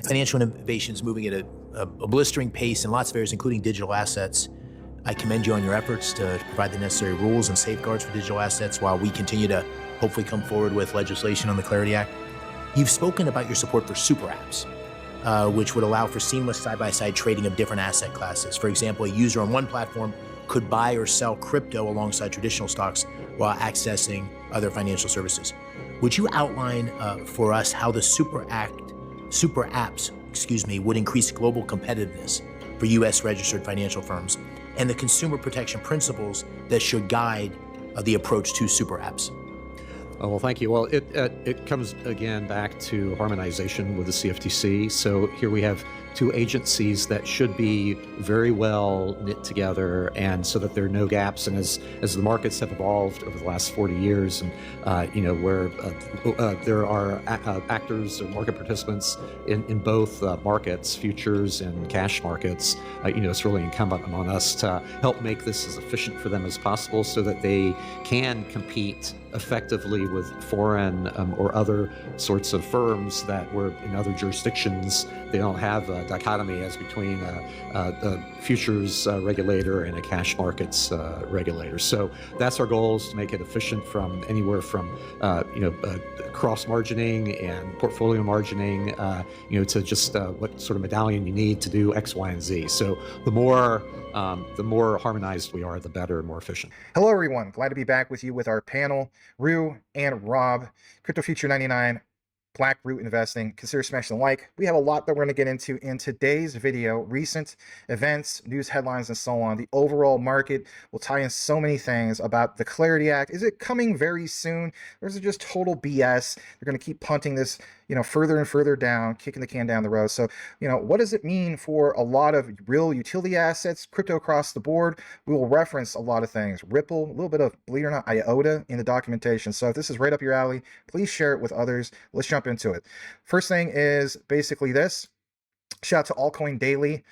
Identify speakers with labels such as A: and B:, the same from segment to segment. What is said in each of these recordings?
A: Financial innovation is moving at a blistering pace in lots of areas, including digital assets. I commend you on your efforts to provide the necessary rules and safeguards for digital assets while we continue to hopefully come forward with legislation on the Clarity Act. You've spoken about your support for super apps, which would allow for seamless side-by-side trading of different asset classes. For example, a user on one platform could buy or sell crypto alongside traditional stocks while accessing other financial services. Would you outline for us how the super apps, would increase global competitiveness for U.S. registered financial firms and the consumer protection principles that should guide the approach to super apps?
B: Oh, well, thank you. Well, it comes again back to harmonization with the CFTC. So here we have two agencies that should be very well knit together, and so that there are no gaps. And as the markets have evolved over the last 40 years, and where there are actors or market participants in both markets, futures and cash markets, it's really incumbent upon us to help make this as efficient for them as possible, so that they can compete effectively with foreign or other sorts of firms that were in other jurisdictions. They don't have a dichotomy as between a futures regulator and a cash markets regulator. So that's our goal, is to make it efficient from anywhere from cross margining and portfolio margining, to just what sort of medallion you need to do X, Y, and Z. So the more harmonized we are, the better and more efficient.
C: Hello, everyone. Glad to be back with you with our panel, Rue and Rob. Crypto Future 99, Black Root Investing. Consider smashing the like. We have a lot that we're going to get into in today's video. Recent events, news headlines, and so on. The overall market will tie in so many things about the Clarity Act. Is it coming very soon, or is it just total BS? They're going to keep punting this further and further down, kicking the can down the road. So, what does it mean for a lot of real utility assets, crypto across the board? We will reference a lot of things. Ripple, a little bit of, believe it or not, IOTA in the documentation. So if this is right up your alley, please share it with others. Let's jump into it. First thing is basically this. Shout out to Altcoin Daily.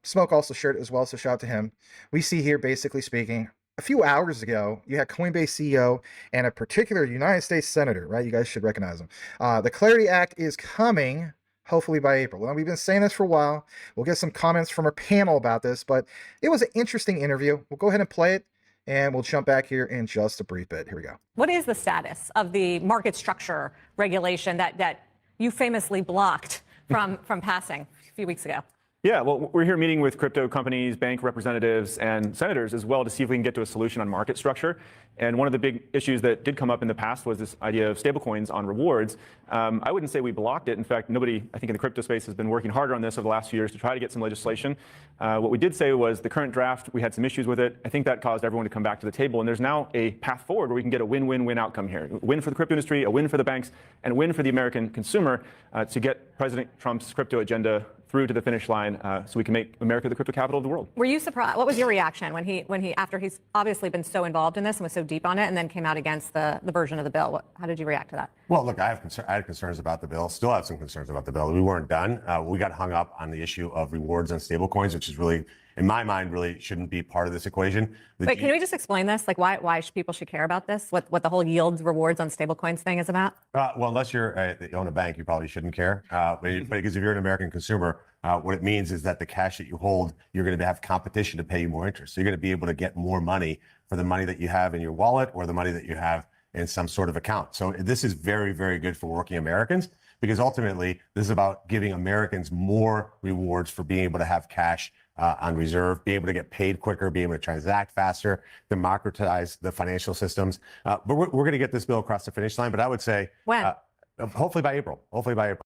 C: Smoke also shared it as well, so shout out to him. We see here, basically speaking, a few hours ago, you had Coinbase CEO and a particular United States Senator, right? You guys should recognize him. The Clarity Act is coming, hopefully by April. Well, we've been saying this for a while. We'll get some comments from our panel about this, but it was an interesting interview. We'll go ahead and play it, and we'll jump back here in just a brief bit. Here we go.
D: What is the status of the market structure regulation that you famously blocked from passing a few weeks ago?
E: Yeah, well, we're here meeting with crypto companies, bank representatives, and senators as well to see if we can get to a solution on market structure. And one of the big issues that did come up in the past was this idea of stablecoins on rewards. I wouldn't say we blocked it. In fact, nobody, I think, in the crypto space has been working harder on this over the last few years to try to get some legislation. What we did say was the current draft, we had some issues with it. I think that caused everyone to come back to the table. And there's now a path forward where we can get a win-win-win outcome here. A win for the crypto industry, a win for the banks, and a win for the American consumer to get President Trump's crypto agenda through to the finish line, so we can make America the crypto capital of the world.
D: Were you surprised? What was your reaction when he after he's obviously been so involved in this and was so deep on it, and then came out against the version of the bill? How did you react to that?
F: Well, look, I had concerns about the bill. Still have some concerns about the bill. We weren't done. We got hung up on the issue of rewards on stablecoins, which is really, in my mind, really shouldn't be part of this equation.
D: Wait, can we just explain this? Like, why people should care about this? What the whole yields, rewards on stablecoins thing is about?
F: Well, unless you own a bank, you probably shouldn't care. But because if you're an American consumer, what it means is that the cash that you hold, you're going to have competition to pay you more interest. So you're going to be able to get more money for the money that you have in your wallet or the money that you have in some sort of account. So this is very, very good for working Americans, because ultimately this is about giving Americans more rewards for being able to have cash on reserve, be able to get paid quicker, be able to transact faster, democratize the financial systems. But we're going to get this bill across the finish line. But I would say
D: when?
F: Hopefully by April. Hopefully by April.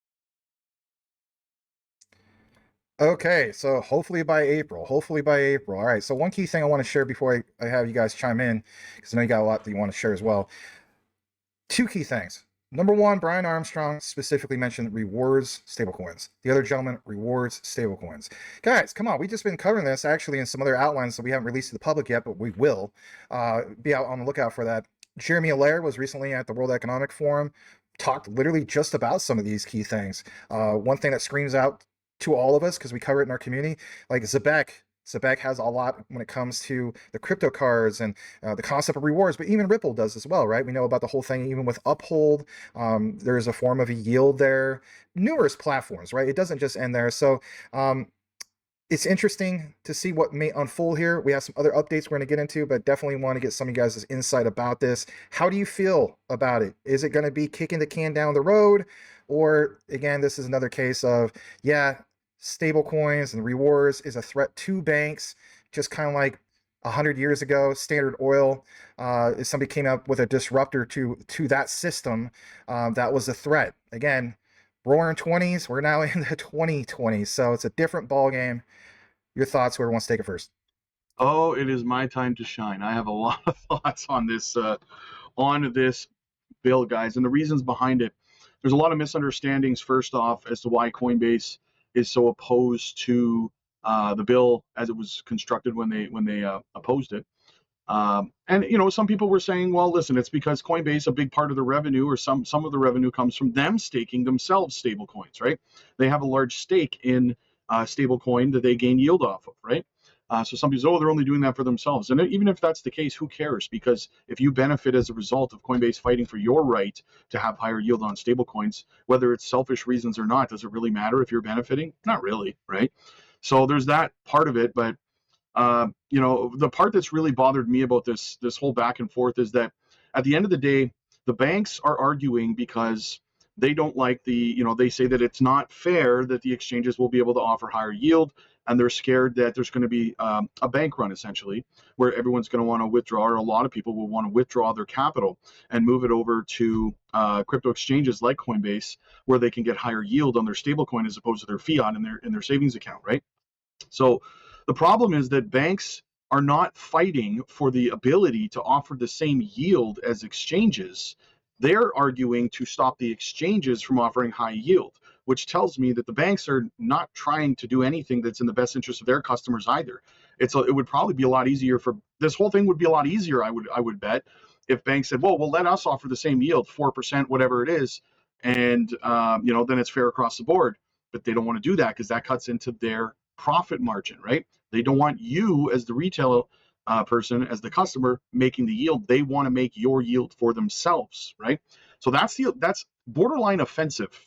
C: Okay, so hopefully by April. Hopefully by April. All right, so one key thing I want to share before I have you guys chime in, because I know you got a lot that you want to share as well. Two key things. Number one, Brian Armstrong specifically mentioned rewards stablecoins. The other gentleman, rewards stablecoins. Guys, come on. We've just been covering this actually in some other outlines that we haven't released to the public yet, but we will be out on the lookout for that. Jeremy Allaire was recently at the World Economic Forum, talked literally just about some of these key things. One thing that screams out to all of us, because we cover it in our community, like Zebec Zebec has a lot when it comes to the crypto cards and the concept of rewards, but even Ripple does as well, right? We know about the whole thing, even with Uphold, there's a form of a yield there. Numerous platforms, right? It doesn't just end there. So it's interesting to see what may unfold here. We have some other updates we're going to get into, but definitely want to get some of you guys' insight about this. How do you feel about it? Is it going to be kicking the can down the road? Or again, this is another case of, yeah, stable coins and rewards is a threat to banks, just kind of like 100 years ago, Standard Oil, if somebody came up with a disruptor to that system, that was a threat. Again, roaring 20s, we're now in the 2020s, so it's a different ball game. Your thoughts, whoever wants to take it first.
G: Oh, it is my time to shine. I have a lot of thoughts on this bill, guys, and the reasons behind it. There's a lot of misunderstandings, first off, as to why Coinbase is so opposed to the bill as it was constructed when they opposed it. And some people were saying, well, listen, it's because Coinbase, a big part of the revenue, or some of the revenue, comes from them staking themselves stable coins, right? They have a large stake in stable coin that they gain yield off of, right? So some people say, oh, they're only doing that for themselves. And even if that's the case, who cares? Because if you benefit as a result of Coinbase fighting for your right to have higher yield on stable coins, whether it's selfish reasons or not, does it really matter if you're benefiting? Not really, right? So there's that part of it. But the part that's really bothered me about this whole back and forth is that at the end of the day, the banks are arguing because they don't like they say that it's not fair that the exchanges will be able to offer higher yield, and they're scared that there's going to be a bank run, essentially, where everyone's going to want to withdraw, or a lot of people will want to withdraw their capital and move it over to crypto exchanges like Coinbase, where they can get higher yield on their stablecoin as opposed to their fiat in their savings account, right? So the problem is that banks are not fighting for the ability to offer the same yield as exchanges. They're arguing to stop the exchanges from offering high yield, which tells me that the banks are not trying to do anything that's in the best interest of their customers either. It would probably be a lot easier for this whole thing would be a lot easier, I would bet, if banks said, well, let us offer the same yield, 4%, whatever it is, and then it's fair across the board. But they don't want to do that because that cuts into their profit margin, right? They don't want you as the retail person, as the customer, making the yield. They want to make your yield for themselves, right? So that's borderline offensive,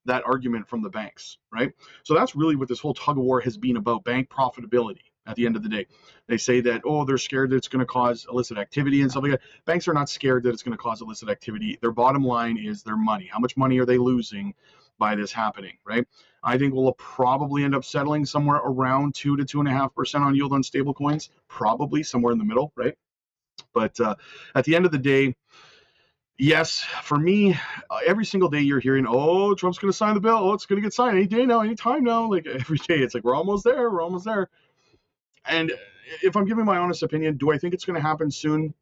G: that argument from the banks, right? So that's really what this whole tug of war has been about, bank profitability. At the end of the day, they say that, oh, they're scared that it's going to cause illicit activity and stuff like that. Banks are not scared that it's going to cause illicit activity. Their bottom line is their money. How much money are they losing by this happening, right? I think we'll probably end up settling somewhere around 2 to 2.5% on yield on stable coins, probably somewhere in the middle, right? But at the end of the day, yes, for me, every single day you're hearing, oh, Trump's going to sign the bill. Oh, it's going to get signed any day now, any time now. Like every day, it's like, we're almost there. We're almost there. And if I'm giving my honest opinion, do I think it's going to happen soon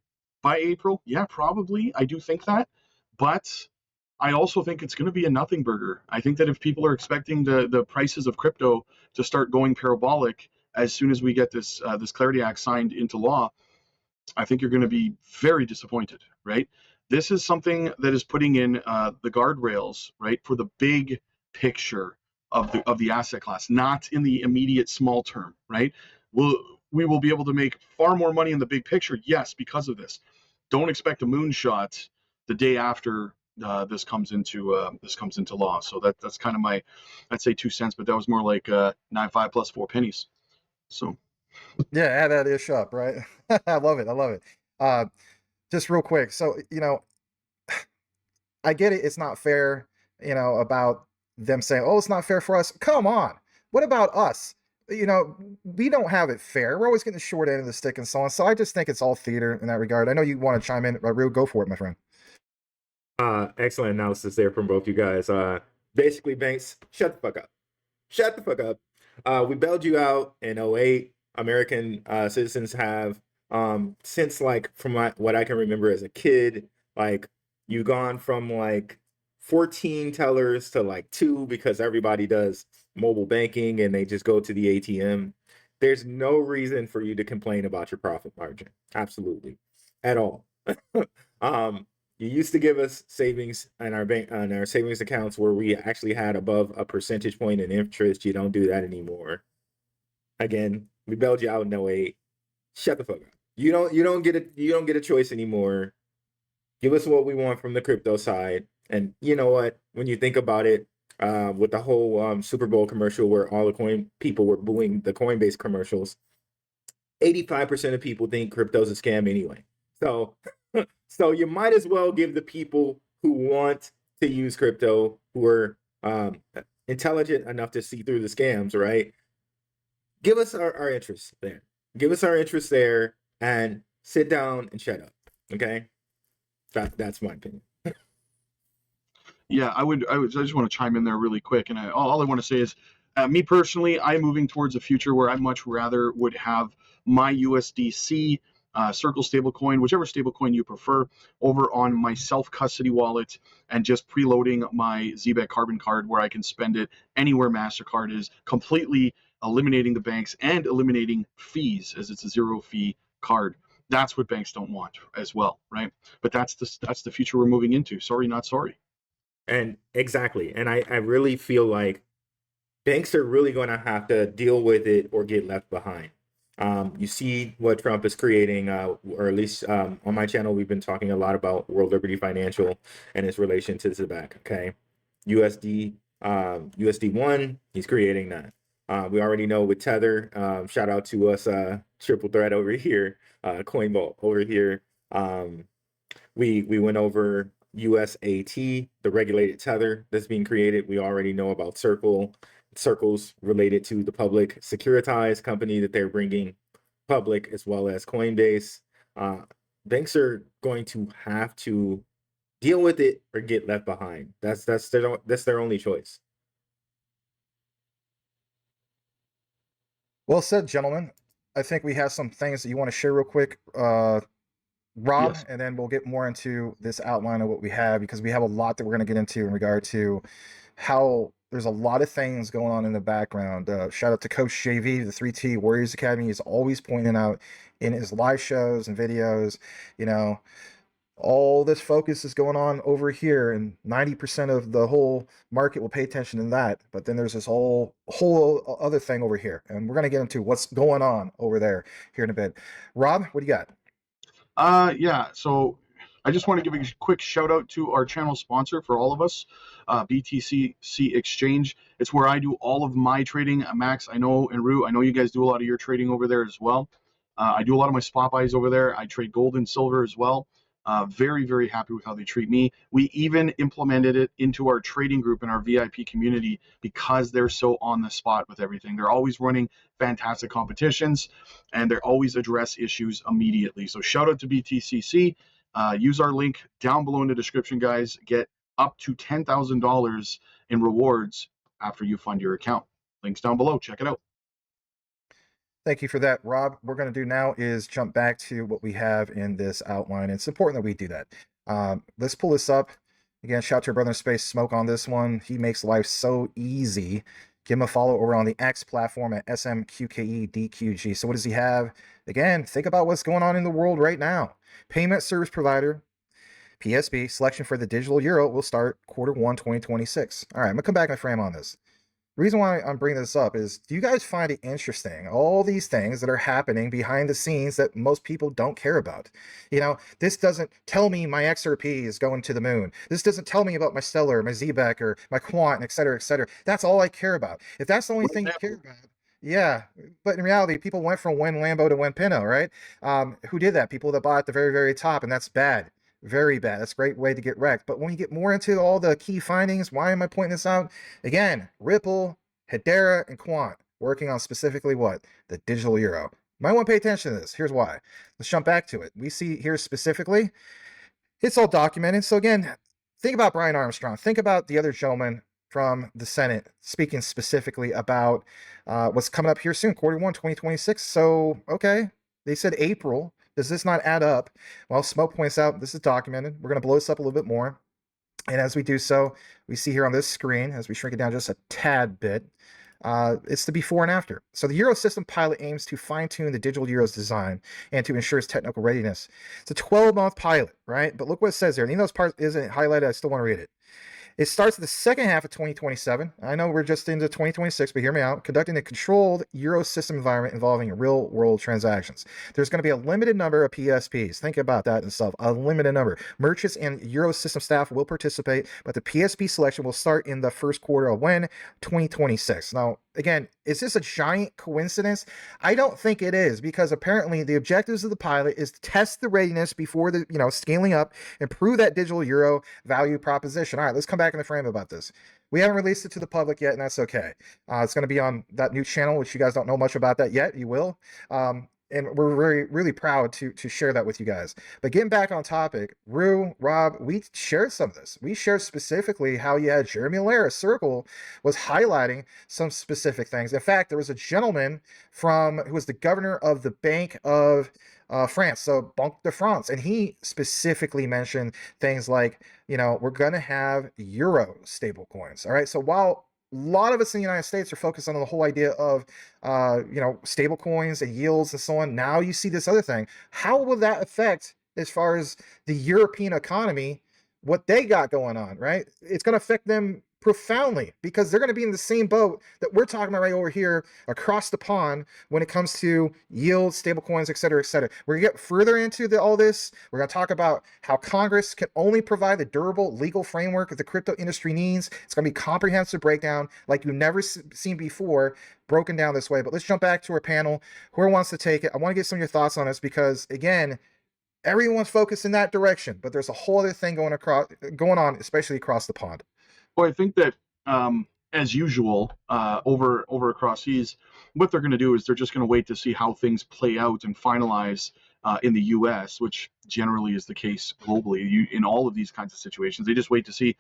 G: by April? Yeah, probably. I do think that. But I also think it's going to be a nothing burger. I think that if people are expecting the prices of crypto to start going parabolic as soon as we get this Clarity Act signed into law, I think you're going to be very disappointed, right? This is something that is putting in the guardrails, right, for the big picture of the asset class, not in the immediate small term, right? We will be able to make far more money in the big picture, yes, because of this. Don't expect a moonshot the day after this comes into law. So that's kind of my, I'd say 2 cents, but that was more like 9.5 plus 4 pennies. So
C: Yeah, add that ish up, right? I love it. I love it. Just real quick. So, I get it. It's not fair, about them saying, oh, it's not fair for us. Come on. What about us? We don't have it fair. We're always getting the short end of the stick and so on. So I just think it's all theater in that regard. I know you want to chime in. Real, go for it, my friend.
H: Excellent analysis there from both you guys. Basically, banks, shut the fuck up. Shut the fuck up. We bailed you out in 2008. American citizens have, since from what I can remember as a kid, you've gone from 14 tellers to 2 because everybody does mobile banking and they just go to the ATM. There's no reason for you to complain about your profit margin. Absolutely. At all. You used to give us savings in our bank on our savings accounts where we actually had above a percentage point in interest. You don't do that anymore. Again, We bailed you out in '08. Shut the fuck up. You don't get a choice anymore. Give us what we want from the crypto side. And you know what? When you think about it, with the whole Super Bowl commercial where all the coin people were booing the Coinbase commercials, 85% of people think crypto's a scam anyway. So, so you might as well give the people who want to use crypto, who are intelligent enough to see through the scams, right? Give us our interest there. Give us our interest there, and sit down and shut up. Okay, that's my opinion.
G: Yeah, I just want to chime in there really quick, and all I want to say is, me personally, I'm moving towards a future where I much rather would have my USDC Circle stablecoin, whichever stablecoin you prefer, over on my self-custody wallet, and just preloading my Zebec carbon card where I can spend it anywhere MasterCard is, completely eliminating the banks and eliminating fees, as it's a zero-fee card. That's what banks don't want as well, right? But that's the future we're moving into. Sorry, not sorry.
H: And exactly. And I really feel like banks are really going to have to deal with it or get left behind. You see what Trump is creating, or at least on my channel, we've been talking a lot about World Liberty Financial and its relation to Zebec. Okay, USD1, he's creating that. We already know with Tether. Shout out to us, Triple Threat over here, Coinvault over here. We went over USAT, the regulated tether that's being created. We already know about Circles related to the public securitized company that they're bringing public, as well as Coinbase. Banks are going to have to deal with it or get left behind. That's their only choice.
C: Well said, gentlemen. I think we have some things that you want to share real quick, Rob,
G: Yes.
C: and then we'll get more into this outline of what we have, because we have a lot that we're going to get into in regard to how there's a lot of things going on in the background. Shout out to Coach JV, the 3T Warriors Academy. He's always pointing out in his live shows and videos, all this focus is going on over here, and 90% of the whole market will pay attention to that. But then there's this whole other thing over here, and we're going to get into what's going on over there here in a bit. Rob, what do you got?
G: Yeah, so I just want to give a quick shout out to our channel sponsor for all of us, BTCC Exchange. It's where I do all of my trading. Max, I know, and Rue, I know you guys do a lot of your trading over there as well. I do a lot of my spot buys over there. I trade gold and silver as well. Very, very happy with how they treat me. We even implemented it into our trading group in our VIP community because they're so on the spot with everything. They're always running fantastic competitions, and they always address issues immediately. So shout out to BTCC. Use our link down below in the description, guys. Get up to $10,000 in rewards after you fund your account. Links down below. Check it out.
C: Thank you for that, Rob. What we're going to do now is jump back to what we have in this outline. It's important that we do that. Let's pull this up. Again, shout out to our brother in Space Smoke on this one. He makes life so easy. Give him a follow over on the X platform at SMQKEDQG. So what does he have? Again, think about what's going on in the world right now. Payment service provider, PSB, selection for the digital euro will start Q1 2026. All right, I'm going to come back and frame on this. The reason why I'm bringing this up is, do you guys find it interesting, all these things that are happening behind the scenes that most people don't care about? This doesn't tell me my XRP is going to the moon. This doesn't tell me about my Stellar, my Zebec, or my Quant, et cetera, et cetera. That's all I care about. If that's the only thing you care about, yeah. But in reality, people went from one Lambo to one Pinto, right? Who did that? People that bought at the very, very top, and that's bad. Very bad. That's a great way to get wrecked. But when you get more into all the key findings, why am I pointing this out? Again, Ripple, Hedera, and Quant working on specifically what? The digital euro. You might want to pay attention to this. Here's why. Let's jump back to it. We see here specifically, it's all documented. So again, think about Brian Armstrong. Think about the other gentleman from the Senate speaking specifically about what's coming up here soon, Q1 2026. So, okay, they said April. Does this not add up? Well, Smoke points out this is documented. We're going to blow this up a little bit more. And as we do so, we see here on this screen, as we shrink it down just a tad bit, it's the before and after. So the Eurosystem pilot aims to fine-tune the digital euro's design and to ensure its technical readiness. It's a 12-month pilot, right? But look what it says there. And even though this part isn't highlighted, I still want to read it. It starts the second half of 2027. I know we're just into 2026, but hear me out. Conducting a controlled Euro system environment involving real-world transactions. There's going to be a limited number of PSPs. Think about that itself. A limited number. Merchants and Euro system staff will participate, but the PSP selection will start in the first quarter of when? 2026. Now, again, is this a giant coincidence? I don't think it is, because apparently the objectives of the pilot is to test the readiness before the scaling up and prove that digital euro value proposition. All right, let's come back in the frame about this. We haven't released it to the public yet, and that's okay. It's going to be on that new channel, which you guys don't know much about that yet. You will. And we're really proud to share that with you guys. But getting back on topic, Rue, Rob, we shared some of this. We shared specifically how you had Jeremy Allaire, Circle, was highlighting some specific things. In fact, there was a gentleman who was the governor of the Bank of France, so Banque de France, and he specifically mentioned things like, we're going to have euro stable coins. All right, so while a lot of us in the United States are focused on the whole idea of, stable coins and yields and so on. Now you see this other thing. How will that affect, as far as the European economy, what they got going on, right? It's going to affect them profoundly, because they're going to be in the same boat that we're talking about right over here across the pond when it comes to yields, stable coins, et cetera, et cetera. We're going to get further into all this. We're going to talk about how Congress can only provide the durable legal framework that the crypto industry needs. It's going to be comprehensive breakdown like you've never seen before, broken down this way. But let's jump back to our panel. Whoever wants to take it, I want to get some of your thoughts on this, because again, everyone's focused in that direction, but there's a whole other thing going on, especially across the pond.
G: Well, I think that as usual, over across seas, what they're going to do is they're just going to wait to see how things play out and finalize in the U.S., which generally is the case globally. In all of these kinds of situations, they just wait to see,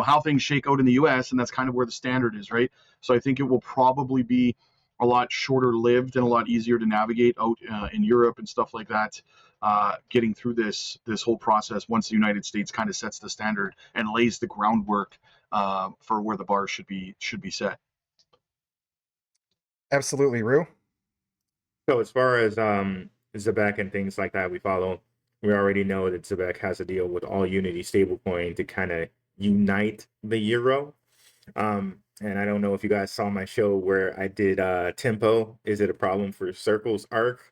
G: how things shake out in the U.S., and that's kind of where the standard is, right? So I think it will probably be a lot shorter lived and a lot easier to navigate out in Europe and stuff like that. Getting through this whole process once the United States kind of sets the standard and lays the groundwork for where the bar should be set.
C: Absolutely, Rue.
H: So as far as Zebec and things like that we follow, we already know that Zebec has a deal with All Unity stablecoin to kind of unite the euro. And I don't know if you guys saw my show where I did Tempo. Is it a problem for Circle's ARC?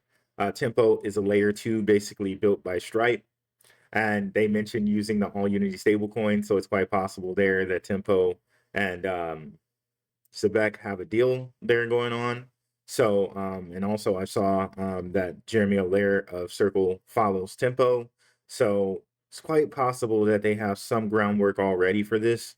H: Tempo is a layer 2 basically built by Stripe. And they mentioned using the All Unity stablecoin. So it's quite possible there that Tempo and Zebec have a deal there going on. So, and also I saw that Jeremy Allaire of Circle follows Tempo. So it's quite possible that they have some groundwork already for this.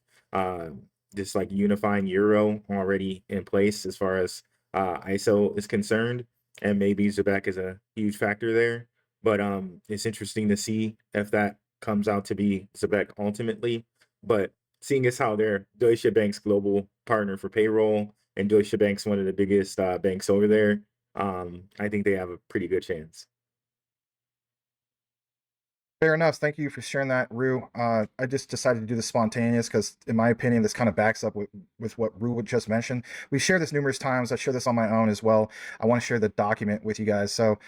H: This like unifying euro already in place as far as ISO is concerned. And maybe Zebec is a huge factor there. But it's interesting to see if that comes out to be Zebec ultimately. But seeing as how they're Deutsche Bank's global partner for payroll, and Deutsche Bank's one of the biggest banks over there, I think they have a pretty good chance.
C: Fair enough. Thank you for sharing that, Rue. I just decided to do the spontaneous because, in my opinion, this kind of backs up with what Rue just mentioned. We share this numerous times. I share this on my own as well. I want to share the document with you guys. So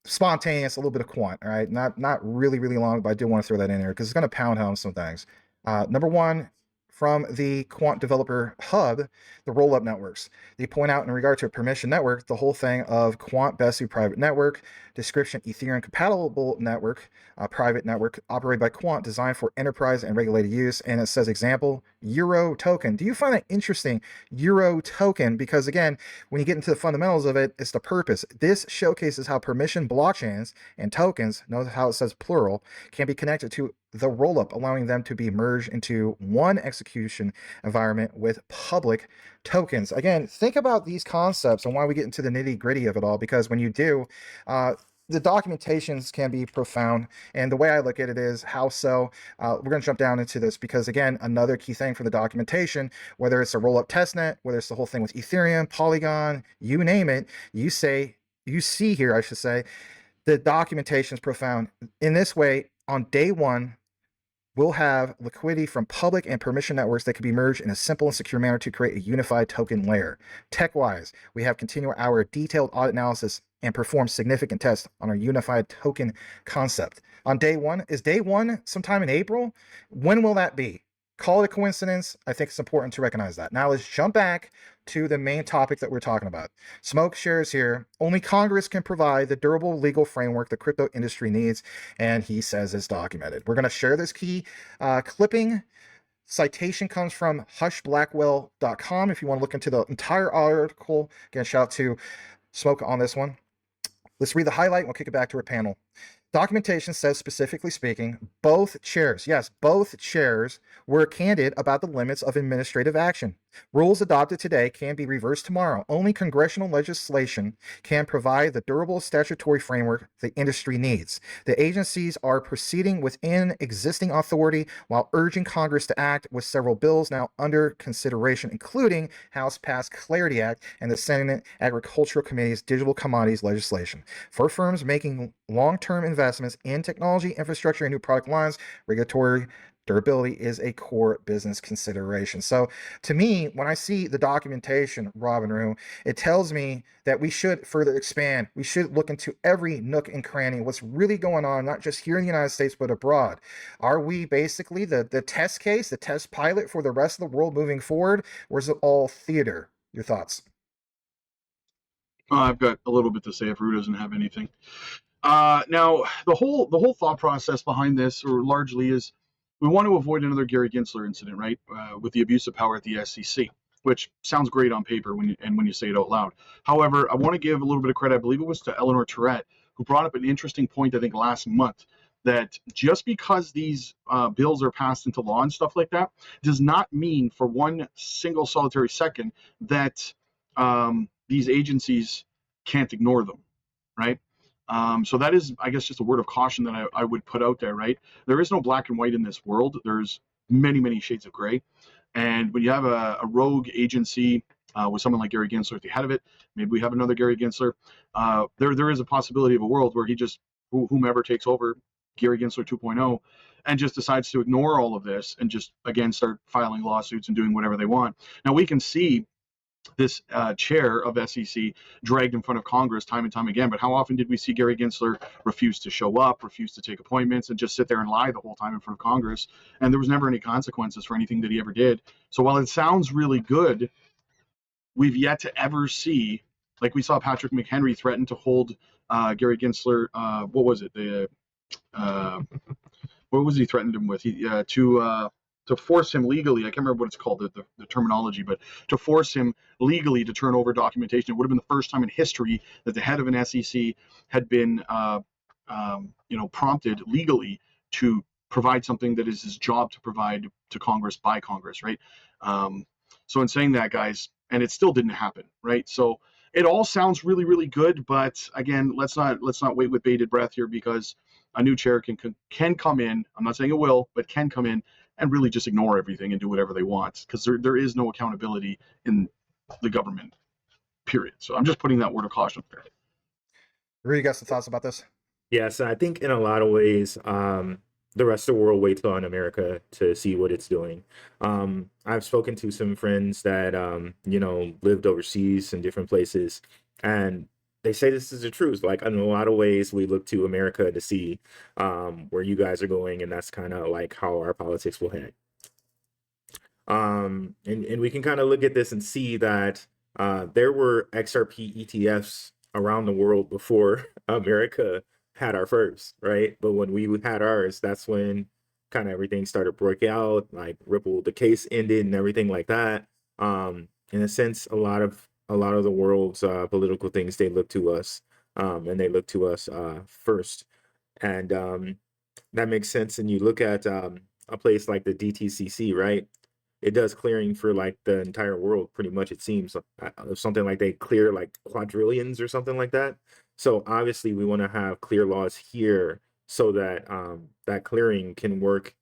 C: spontaneous, a little bit of quant, all right? Not really, really long, but I do want to throw that in there because it's going to pound home some things. Number one, from the Quant Developer Hub, the roll-up networks. They point out in regard to a permission network, the whole thing of Quant Besu private network, description Ethereum compatible network, private network operated by Quant, designed for enterprise and regulated use. And it says example, Euro token. Do you find that interesting? Euro token, because again, when you get into the fundamentals of it, it's the purpose. This showcases how permission blockchains and tokens, notice how it says plural, can be connected to the rollup, allowing them to be merged into one execution environment with public tokens. Again, think about these concepts and why we get into the nitty-gritty of it all, because when you do, the documentations can be profound. And the way I look at it is how so. We're going to jump down into this because, again, another key thing for the documentation, whether it's a rollup testnet, whether it's the whole thing with Ethereum, Polygon, you name it, you see here, I should say, the documentation is profound. In this way, on day one, we'll have liquidity from public and permission networks that can be merged in a simple and secure manner to create a unified token layer. Tech-wise, we have continued our detailed audit analysis and perform significant tests on our unified token concept. On day one, is day one sometime in April? When will that be? call it a coincidence. I think it's important to recognize that. Now let's jump back to the main topic that we're talking about. Smoke shares here. Only Congress can provide the durable legal framework the crypto industry needs, and he says it's documented. We're going to share this key clipping. Citation comes from hushblackwell.com. If you want to look into the entire article, again, shout out to Smoke on this one. Let's read the highlight and we'll kick it back to our panel. Documentation says, specifically speaking, both chairs, yes, both chairs were candid about the limits of administrative action. Rules adopted today can be reversed tomorrow. Only congressional legislation can provide the durable statutory framework the industry needs. The agencies are proceeding within existing authority while urging Congress to act with several bills now under consideration, including House-passed Clarity Act and the Senate Agricultural Committee's digital commodities legislation. For firms making long-term investments in technology, infrastructure, and new product lines, regulatory durability is a core business consideration. So to me, when I see the documentation, Rob and Rue, it tells me that we should further expand. We should look into every nook and cranny, what's really going on, not just here in the United States, but abroad. Are we basically the test case, the test pilot for the rest of the world moving forward, or is it all theater? Your thoughts?
G: I've got a little bit to say if Rue doesn't have anything. Now, the whole thought process behind this, or largely, is we want to avoid another Gary Gensler incident, right? With the abuse of power at the SEC, which sounds great on paper when you say it out loud. However, I want to give a little bit of credit. I believe it was to Eleanor Tourette, who brought up an interesting point, I think, last month, that just because these bills are passed into law and stuff like that does not mean for one single solitary second that these agencies can't ignore them, right? So that is, I guess, just a word of caution that I would put out there, right? There is no black and white in this world. There's many, many shades of gray. And when you have a rogue agency with someone like Gary Gensler at the head of it, maybe we have another Gary Gensler, there is a possibility of a world where he just, whomever takes over, Gary Gensler 2.0, and just decides to ignore all of this and just, again, start filing lawsuits and doing whatever they want. Now, we can see this chair of SEC dragged in front of Congress time and time again. But how often did we see Gary Gensler refuse to show up, refuse to take appointments, and just sit there and lie the whole time in front of Congress? And there was never any consequences for anything that he ever did. So while it sounds really good, we've yet to ever see, like we saw Patrick McHenry threaten to hold Gary Gensler, what was it? What was he threatened him with? To force him legally, I can't remember what it's called, the terminology, but to force him legally to turn over documentation. It would have been the first time in history that the head of an SEC had been, prompted legally to provide something that is his job to provide to Congress by Congress, right? So in saying that, guys, and it still didn't happen, right? So it all sounds really, really good, but again, let's not wait with bated breath here, because a new chair can come in. I'm not saying it will, but can come in and really just ignore everything and do whatever they want, because there is no accountability in the government, period. So I'm just putting that word of caution up there.
C: Rue, you got some thoughts about this?
H: Yes, I think in a lot of ways, the rest of the world waits on America to see what it's doing. I've spoken to some friends that, lived overseas in different places, and they say this is the truth. Like, in a lot of ways, we look to America to see where you guys are going, and that's kind of like how our politics will head. And we can kind of look at this and see that there were XRP ETFs around the world before America had our first, right? But when we had ours, that's when kind of everything started breaking out, like Ripple, the case ended and everything like that. In a sense, a lot of the world's political things, they look to us, and they look to us first. And that makes sense. And you look at a place like the DTCC, right? It does clearing for like the entire world, pretty much, it seems. Something like they clear like quadrillions or something like that. So obviously we want to have clear laws here so that that clearing can work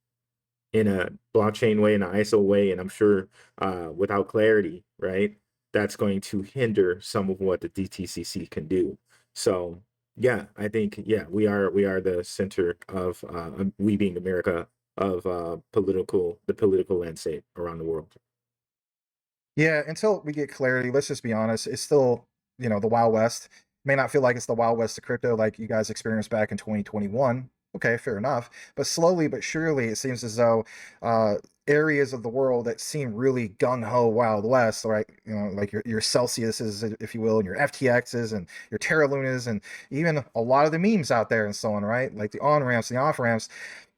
H: in a blockchain way, in an ISO way, and I'm sure without clarity, right? That's going to hinder some of what the DTCC can do. So yeah, I think, yeah, we are the center of we being America, of the political landscape around the world.
C: Yeah, until we get clarity, let's just be honest, it's still, the Wild West. May not feel like it's the Wild West of crypto like you guys experienced back in 2021, Okay, fair enough. But slowly but surely, it seems as though areas of the world that seem really gung ho Wild West, right? You know, like your Celsiuses, if you will, and your FTXs and your Terra Lunas, and even a lot of the memes out there and so on, right? Like the on ramps, the off ramps,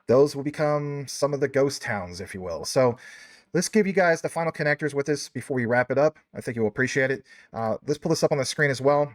C: those will become some of the ghost towns, if you will. So let's give you guys the final connectors with this before we wrap it up. I think you'll appreciate it. Let's pull this up on the screen as well.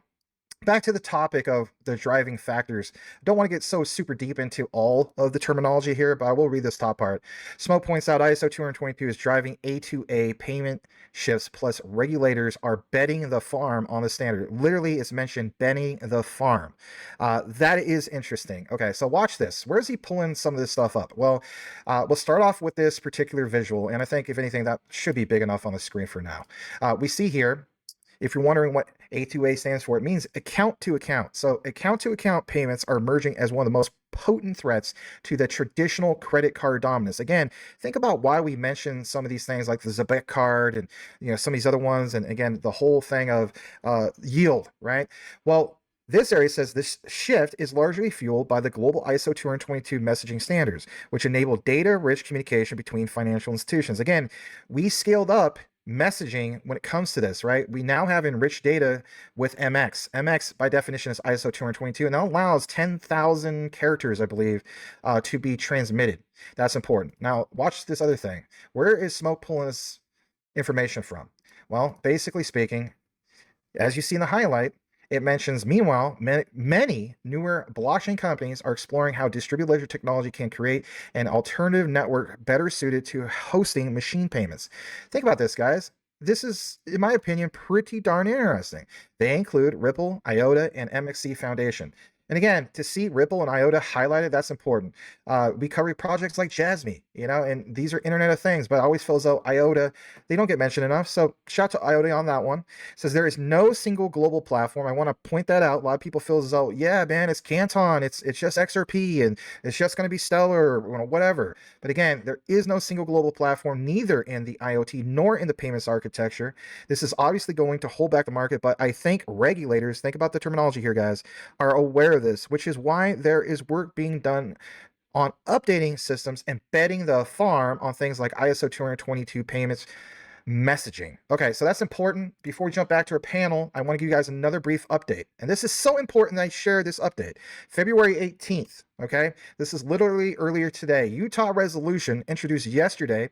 C: Back to the topic of the driving factors. Don't want to get so super deep into all of the terminology here, but I will read this top part. Smoke points out ISO 222 is driving A2A payment shifts, plus regulators are betting the farm on the standard. Literally, it's mentioned betting the farm. That is interesting. Okay, so watch this. Where is he pulling some of this stuff up? Well, we'll start off with this particular visual, and I think, if anything, that should be big enough on the screen for now. We see here, if you're wondering what A2A stands for, it means account to account. So account to account payments are emerging as one of the most potent threats to the traditional credit card dominance. Again, think about why we mentioned some of these things like the Zebec card and some of these other ones, and again, the whole thing of yield, right? Well, this area says this shift is largely fueled by the global ISO 222 messaging standards, which enable data-rich communication between financial institutions. Again, we scaled up messaging when it comes to this, right? We now have enriched data with MX. MX, by definition, is ISO 222, and that allows 10,000 characters, I believe, to be transmitted. That's important. Now, watch this other thing. Where is Smoke pulling this information from? Well, basically speaking, as you see in the highlight, it mentions, meanwhile, many newer blockchain companies are exploring how distributed ledger technology can create an alternative network better suited to hosting machine payments. Think about this, guys. This is, in my opinion, pretty darn interesting. They include Ripple, IOTA, and MXC Foundation. And again, to see Ripple and IOTA highlighted, that's important. We cover projects like Jasmy, and these are Internet of Things, but I always feel as though IOTA, they don't get mentioned enough. So shout to IOTA on that one. It says there is no single global platform. I want to point that out. A lot of people feel as though, yeah, man, it's Canton, it's just XRP, and it's just going to be Stellar, or whatever. But again, there is no single global platform, neither in the IoT nor in the payments architecture. This is obviously going to hold back the market, but I think regulators, think about the terminology here, guys, are aware of this, which is why there is work being done on updating systems and betting the farm on things like ISO 222 payments messaging. Okay, so that's important. Before we jump back to our panel, I want to give you guys another brief update. And this is so important that I share this update. February 18th, okay? This is literally earlier today. Utah resolution introduced yesterday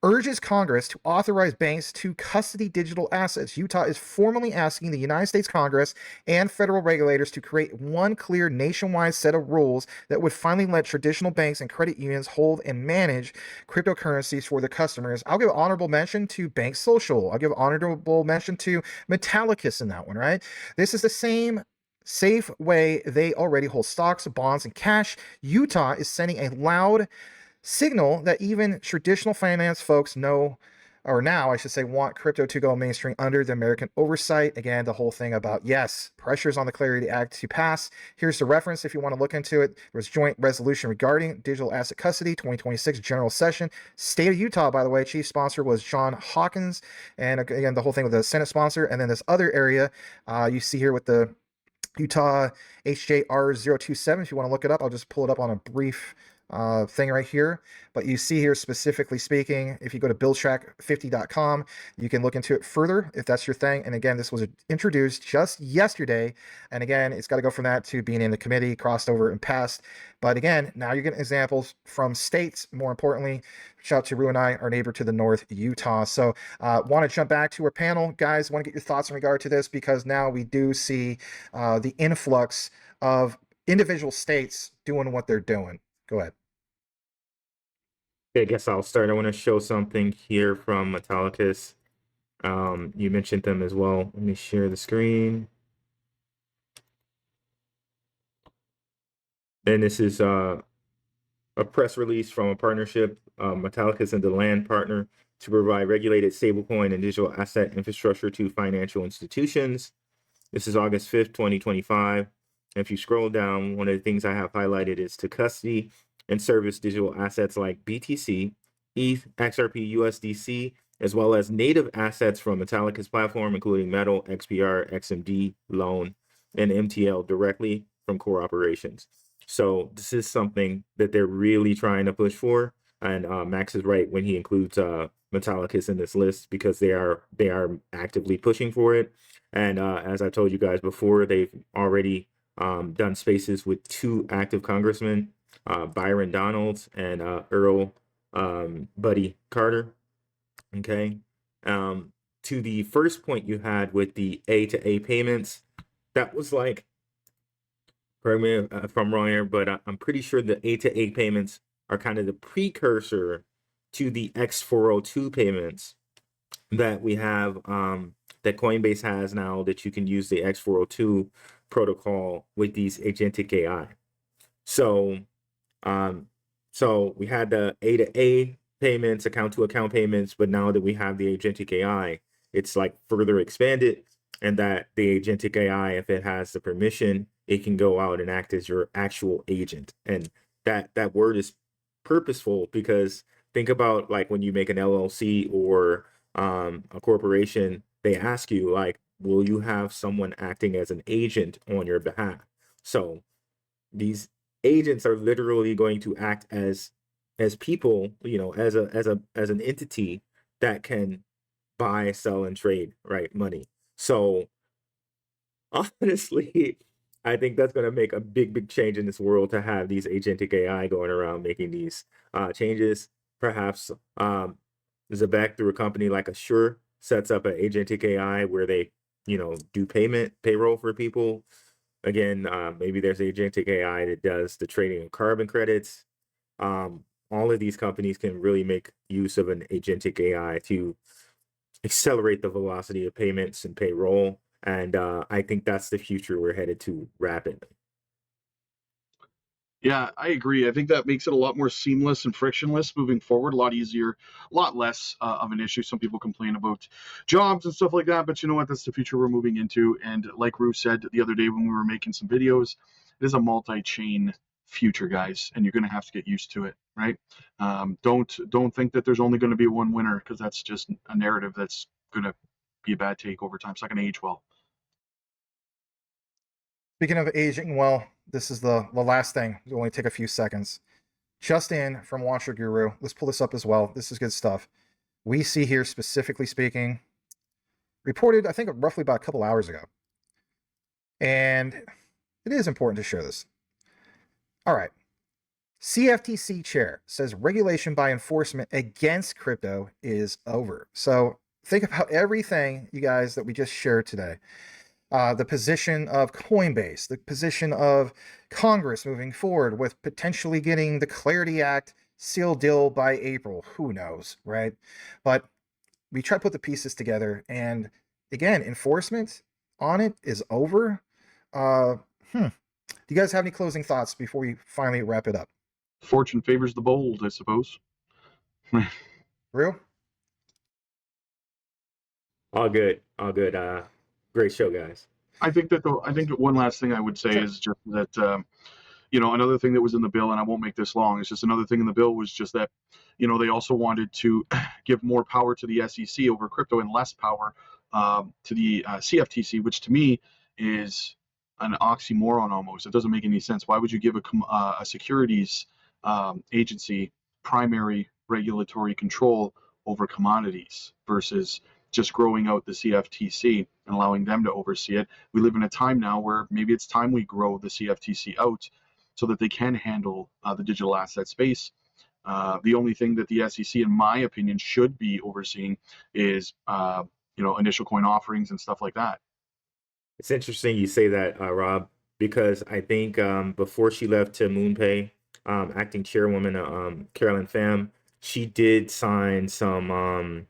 C: urges Congress to authorize banks to custody digital assets. Utah is formally asking the United States Congress and federal regulators to create one clear nationwide set of rules that would finally let traditional banks and credit unions hold and manage cryptocurrencies for their customers. I'll give honorable mention to Bank Social. I'll give honorable mention to Metallicus in that one, right? This is the same safe way they already hold stocks, bonds, and cash. Utah is sending a loud signal that even traditional finance folks know, or now I should say, want crypto to go mainstream under the American oversight. Again, the whole thing about, yes, pressures on the Clarity Act to pass. Here's the reference if you want to look into it. There was joint resolution regarding digital asset custody, 2026 general session. State of Utah, by the way, chief sponsor was John Hawkins. And again, the whole thing with the Senate sponsor. And then this other area you see here with the Utah HJR027. If you want to look it up, I'll just pull it up on a brief thing right here. But you see here, specifically speaking, if you go to buildtrack50.com, you can look into it further if that's your thing. And again, this was introduced just yesterday. And again, it's got to go from that to being in the committee, crossed over and passed. But again, now you're getting examples from states. More importantly, shout out to Rue and I, our neighbor to the north, Utah. So want to jump back to our panel. Guys, want to get your thoughts in regard to this, because now we do see the influx of individual states doing what they're doing. Go ahead.
H: Okay, I guess I'll start. I want to show something here from Metallicus. You mentioned them as well. Let me share the screen. And this is a press release from a partnership, Metallicus and the land partner, to provide regulated stablecoin and digital asset infrastructure to financial institutions. This is August 5th, 2025. And if you scroll down, one of the things I have highlighted is to custody and service digital assets like BTC, ETH, XRP, USDC, as well as native assets from Metallicus platform, including Metal, XPR, XMD, Loan, and MTL directly from core operations. So this is something that they're really trying to push for. And Max is right when he includes Metallicus in this list, because they are actively pushing for it. And as I told you guys before, they've already done spaces with 2 active congressmen, Byron Donalds and Earl Buddy Carter. Okay. To the first point you had with the A to A payments, that was like, correct me if I'm wrong here, but I'm pretty sure the A to A payments are kind of the precursor to the X402 payments that we have, that Coinbase has now, that you can use the X402 protocol with these agentic AI. So, so we had the A to A payments, account to account payments, but now that we have the agentic AI, it's like further expanded, and that the agentic AI, if it has the permission, it can go out and act as your actual agent. And that word is purposeful, because think about like when you make an LLC or a corporation, they ask you like, will you have someone acting as an agent on your behalf? So these agents are literally going to act as people, as an entity that can buy, sell, and trade, right, money. So honestly, I think that's going to make a big change in this world, to have these agentic AI going around making these changes. Perhaps Zebec, through a company like Assure, sets up an agentic AI where they, do payroll for people. Again, maybe there's agentic AI that does the trading of carbon credits. All of these companies can really make use of an agentic AI to accelerate the velocity of payments and payroll. And I think that's the future we're headed to rapidly.
G: Yeah, I agree. I think that makes it a lot more seamless and frictionless moving forward, a lot easier, a lot less of an issue. Some people complain about jobs and stuff like that, but you know what? That's the future we're moving into. And like Rue said the other day when we were making some videos, it is a multi-chain future, guys, and you're going to have to get used to it, right? Don't think that there's only going to be one winner, because that's just a narrative that's going to be a bad take over time. It's not going to age well.
C: Speaking of aging well, this is the last thing. It'll only take a few seconds. Just in from Watcher Guru. Let's pull this up as well. This is good stuff. We see here, specifically speaking, reported, I think, roughly about a couple hours ago. And it is important to share this. All right. CFTC chair says regulation by enforcement against crypto is over. So think about everything, you guys, that we just shared today. The position of Coinbase, the position of Congress moving forward with potentially getting the Clarity Act sealed deal by April. Who knows, right? But we try to put the pieces together, and again, enforcement on it is over. Do you guys have any closing thoughts before we finally wrap it up?
G: Fortune favors the bold, I suppose.
C: Real?
H: All good. Great show, guys.
G: I think that one last thing I would say is just that another thing that was in the bill, and I won't make this long, it's just another thing in the bill was just that they also wanted to give more power to the SEC over crypto and less power to the CFTC, which to me is an oxymoron almost. It doesn't make any sense. Why would you give a securities agency primary regulatory control over commodities versus just growing out the CFTC and allowing them to oversee it? We live in a time now where maybe it's time we grow the CFTC out so that they can handle the digital asset space. The only thing that the SEC, in my opinion, should be overseeing is initial coin offerings and stuff like that.
H: It's interesting you say that, Rob, because I think before she left to MoonPay, acting chairwoman Carolyn Pham, she did sign some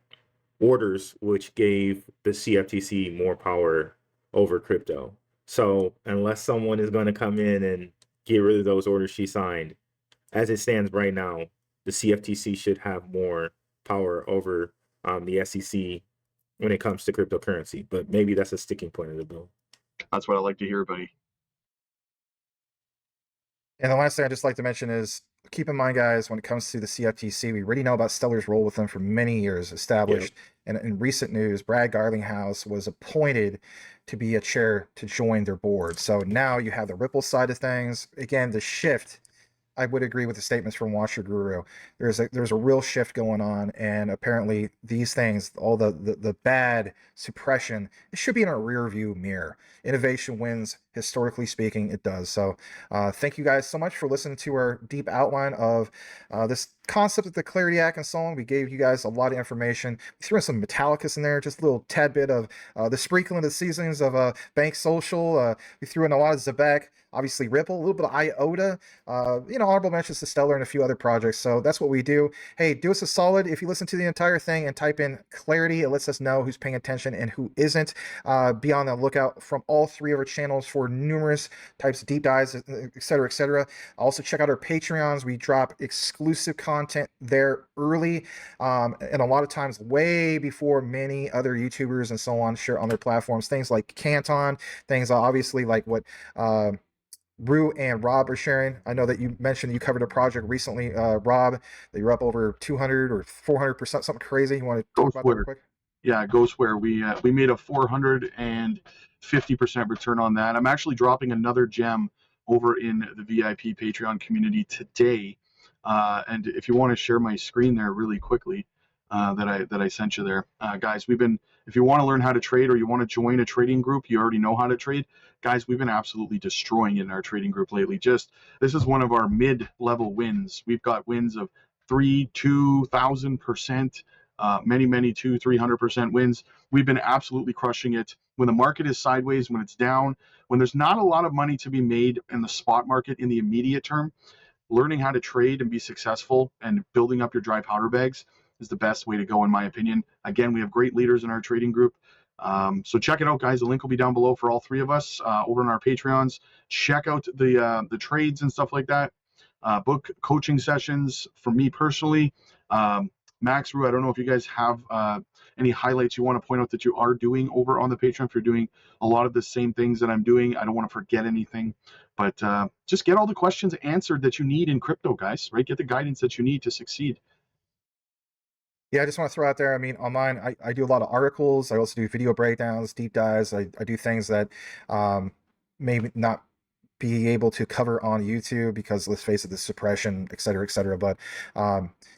H: orders which gave the CFTC more power over crypto. So unless someone is going to come in and get rid of those orders she signed, as it stands right now, the CFTC should have more power over the SEC when it comes to cryptocurrency. But maybe that's a sticking point of the bill.
G: That's what I like to hear, buddy.
C: And the last thing I'd just like to mention is, keep in mind, guys, when it comes to the CFTC, we already know about Stellar's role with them for many years, established. And in recent news, Brad Garlinghouse was appointed to be a chair to join their board. So now you have the Ripple side of things. Again, the shift, I would agree with the statements from Watch Your Guru. There's a real shift going on, and apparently these things, all the bad suppression, it should be in a rear view mirror. Innovation wins, historically speaking, it does. So thank you guys so much for listening to our deep outline of this concept of the Clarity Act and so on. We gave you guys a lot of information. We threw in some Metallicus in there, just a little tad bit of the sprinkling of the seasonings of Bank Social. We threw in a lot of Zebec, obviously Ripple, a little bit of IOTA, honorable mentions to Stellar and a few other projects. So that's what we do. Hey, do us a solid. If you listen to the entire thing and type in Clarity, it lets us know who's paying attention and who isn't. Be on the lookout from all three of our channels for numerous types of deep dives, et cetera, et cetera. Also check out our Patreons. We drop exclusive content there early, and a lot of times way before many other YouTubers and so on share on their platforms. Things like Canton, things obviously like what Rue and Rob are sharing. I know that you mentioned you covered a project recently, Rob, that you're up over 200 or 400%, something crazy. You want to talk about that real quick?
G: Yeah, Ghostware. We made a 450% return on that. I'm actually dropping another gem over in the VIP Patreon community today. And if you want to share my screen there really quickly, that I sent you there, guys, if you want to learn how to trade or you want to join a trading group, you already know how to trade, guys, we've been absolutely destroying it in our trading group lately. This is one of our mid-level wins. We've got wins of 2,000%, many 200-300% wins. We've been absolutely crushing it. When the market is sideways, when it's down, when there's not a lot of money to be made in the spot market in the immediate term, learning how to trade and be successful and building up your dry powder bags is the best way to go, in my opinion. Again, we have great leaders in our trading group. So check it out, guys. The link will be down below for all three of us over on our Patreons. Check out the trades and stuff like that. Book coaching sessions for me personally. Max, Rue, I don't know if you guys have any highlights you want to point out that you are doing over on the Patreon. If you're doing a lot of the same things that I'm doing, I don't want to forget anything. But just get all the questions answered that you need in crypto, guys, right? Get the guidance that you need to succeed.
C: Yeah, I just want to throw out there, I mean, on mine, I do a lot of articles. I also do video breakdowns, deep dives. I do things that maybe not be able to cover on YouTube because, let's face it, the suppression, et cetera, et cetera. But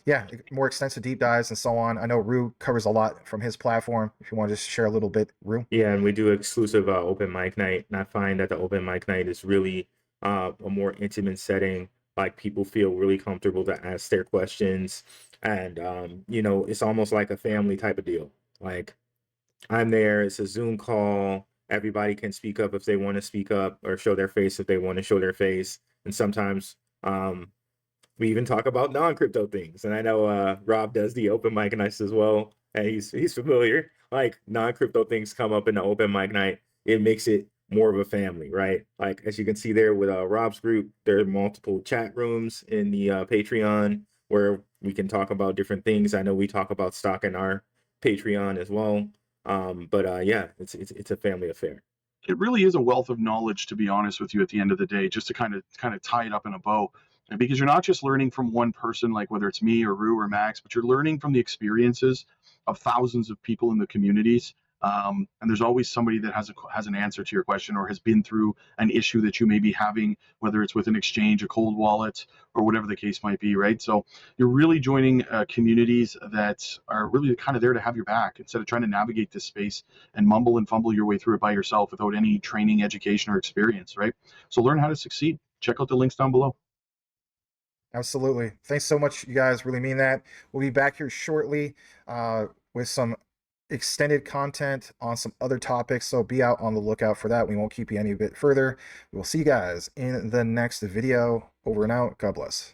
C: yeah, more extensive deep dives and so on. I know Rue covers a lot from his platform. If you want to just share a little bit, Rue.
H: Yeah, and we do exclusive open mic night. And I find that the open mic night is really a more intimate setting. Like, people feel really comfortable to ask their questions. And, it's almost like a family type of deal. Like, I'm there, it's a Zoom call. Everybody can speak up if they want to speak up, or show their face if they want to show their face. And sometimes we even talk about non-crypto things. And I know Rob does the open mic nights as well. And he's familiar. Like, non-crypto things come up in the open mic night. It makes it more of a family, right? Like, as you can see there with Rob's group, there are multiple chat rooms in the Patreon where we can talk about different things. I know we talk about stock in our Patreon as well. But yeah, it's a family affair.
G: It really is a wealth of knowledge, to be honest with you, at the end of the day, just to kind of tie it up in a bow. And because you're not just learning from one person, like whether it's me or Rue or Max, but you're learning from the experiences of thousands of people in the communities. And there's always somebody that has an answer to your question, or has been through an issue that you may be having, whether it's with an exchange, a cold wallet, or whatever the case might be, right? So you're really joining communities that are really kind of there to have your back, instead of trying to navigate this space and mumble and fumble your way through it by yourself without any training, education, or experience, right? So learn how to succeed. Check out the links down below.
C: Absolutely. Thanks so much, you guys. Really mean that. We'll be back here shortly with some extended content on some other topics, so be out on the lookout for that. We won't keep you any bit further. We will see you guys in the next video. Over and out. God bless.